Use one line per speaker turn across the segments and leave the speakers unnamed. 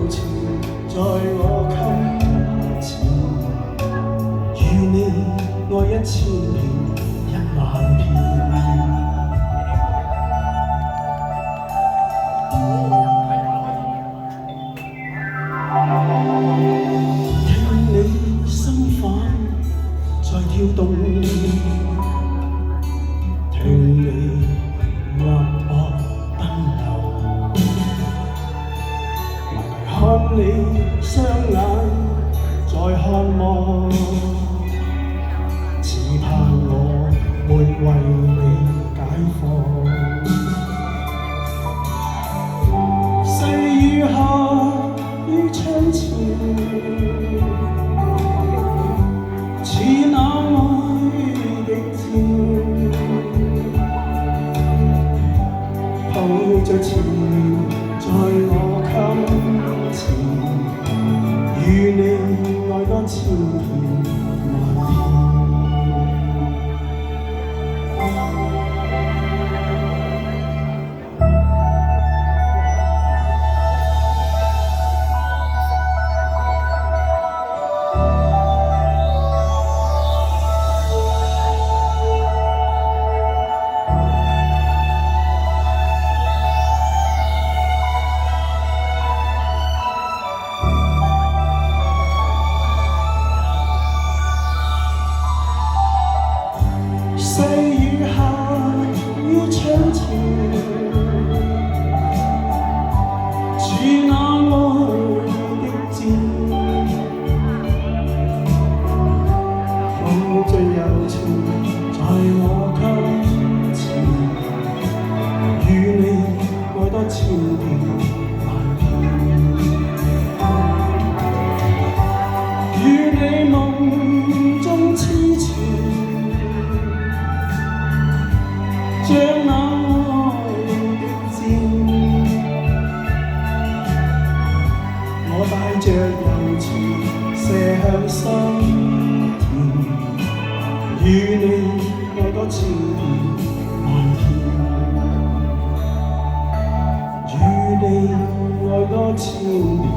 情在我襟前，與你愛1000遍10000遍。聽你心瓣在跳動，聽你脈搏奔流，看你雙眼在看望，只怕我沒為你解放。細雨下於窗前，似那愛的箭，抱着纏綿在我襟前，與你愛多1000遍10000遍。細雨下於窗前，似那愛的箭，抱着柔情在我襟前，與你愛多1000遍10000遍，與你夢中痴纏，像那愛的箭，我帶着柔情射向心田，與你愛多1000遍10000遍，與你愛多1000遍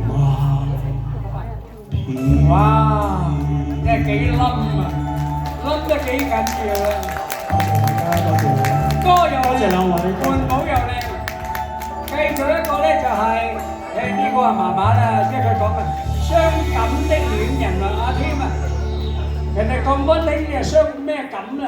10000遍。
哇！真係幾冧啊，冧得幾緊要啊！歌又靚，伴舞又靚，繼續一個咧就係呢個啊麻麻啦，即係佢講嘅傷感的戀人啊，阿添啊，人哋咁溫馨，你係傷咩感啊？